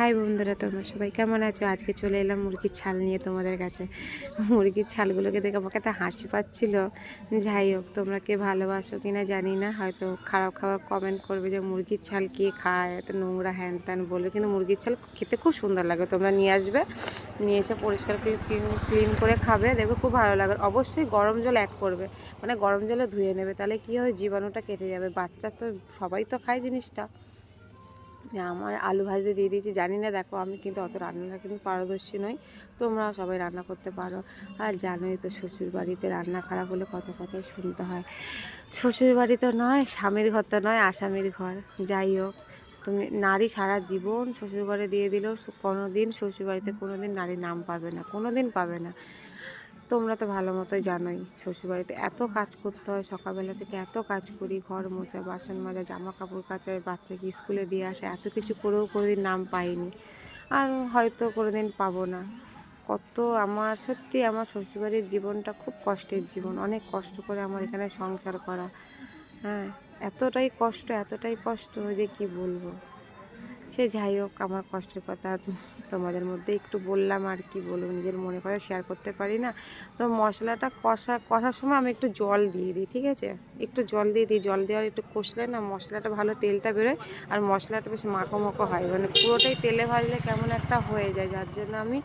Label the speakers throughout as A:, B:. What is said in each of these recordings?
A: High বন্ধুরা, তোমরা সবাই কেমন আছো? আজকে চলে এলাম মুরগির ছাল নিয়ে তোমাদের কাছে। মুরগির ছালগুলোকে দেখে আমাকে এত হাসি পাচ্ছিল। যাই হোক, তোমরা কে ভালোবাসো কিনা জানি না, হয়তো খারাপ খাবার কমেন্ট করবে যে মুরগির ছাল কে খায়, এত নোংরা হ্যান ত্যান বলবে, কিন্তু মুরগির ছাল খেতে খুব সুন্দর লাগে। তোমরা নিয়ে আসবে, নিয়ে এসে পরিষ্কার করে ক্লিন করে খাবে, দেখবে খুব ভালো লাগে। অবশ্যই গরম জল অ্যাড করবে, মানে গরম জলে ধুয়ে নেবে, তাহলে কী হয়, জীবাণুটা কেটে যাবে। বাচ্চা তো সবাই তো খায় জিনিসটা। আমার আলু ভাজতে দিয়ে দিয়েছি, জানি না, দেখো আমি কিন্তু অত রান্নাটা কিন্তু পারদর্শী নই, তোমরা সবাই রান্না করতে পারো। আর জানোই তো, শ্বশুর বাড়িতে রান্না খারাপ হলে কত কথাই শুনতে হয়। শ্বশুর বাড়ি তো নয়, স্বামীর ঘর তো নয়, আসামির ঘর। যাই হোক, তুমি নারী সারা জীবন শ্বশুর ঘরে দিয়ে দিলেও কোনো দিন শ্বশুর বাড়িতে কোনো দিন নারী নাম পাবে না, কোনো দিন পাবে না। তোমরা তো ভালো মতোই জানোই, শ্বশুরবাড়িতে এত কাজ করতে হয়, সকালবেলা থেকে এত কাজ করি, ঘর মোছা, বাসন মাজা, জামা কাপড় কাচা, বাচ্চাকে স্কুলে দিয়ে আসে, এত কিছু করেও কোনোদিন নাম পাইনি, আর হয়তো কোনোদিন পাবো না। কত আমার, সত্যি আমার শ্বশুরবাড়ির জীবনটা খুব কষ্টের জীবন, অনেক কষ্ট করে আমার এখানে সংসার করা। হ্যাঁ, এতটাই কষ্ট যে কি বলবো। সে যাই হোক, আমার কষ্টের কথা তোমাদের মধ্যে একটু বললাম, আর কি বলবো, নিজের মনে কথা শেয়ার করতে পারি না। তো মশলাটা কষার সময় আমি একটু জল দিয়ে দিই, ঠিক আছে, একটু জল দিয়ে দিই, জল দেওয়ার একটু কষলে না মশলাটা ভালো তেলটা বেরোয়, আর মশলাটা বেশ মাখো মাখো হয়, মানে পুরোটাই তেলে ভাজলে কেমন একটা হয়ে যায়, যার জন্য আমি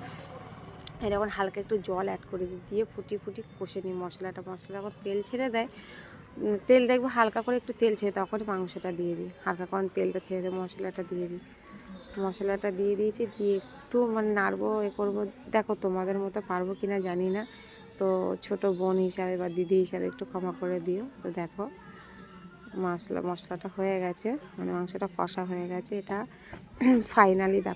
A: এরকম হালকা একটু জল অ্যাড করে দিই, দিয়ে ফুটি কষে নিই মশলাটা যখন তেল ছেড়ে দেয়, তেল দেখবো হালকা করে একটু তেল ছেড়ে, তখনই মাংসটা দিয়ে দিই, হালকা করে তেলটা ছেড়ে দিয়ে মশলাটা দিয়ে দিই। মশলাটা দিয়ে দিয়েছি, দিয়ে একটু মানে নাড়বো, করবো। দেখো তোমাদের মতো পারবো কিনা জানি না, তো ছোট বোন হিসাবে বা দিদি হিসাবে একটু ক্ষমা করে দিও। তো দেখো মশলাটা হয়ে গেছে, মানে মাংসটা কষা হয়ে গেছে, এটা ফাইনালি দেখো।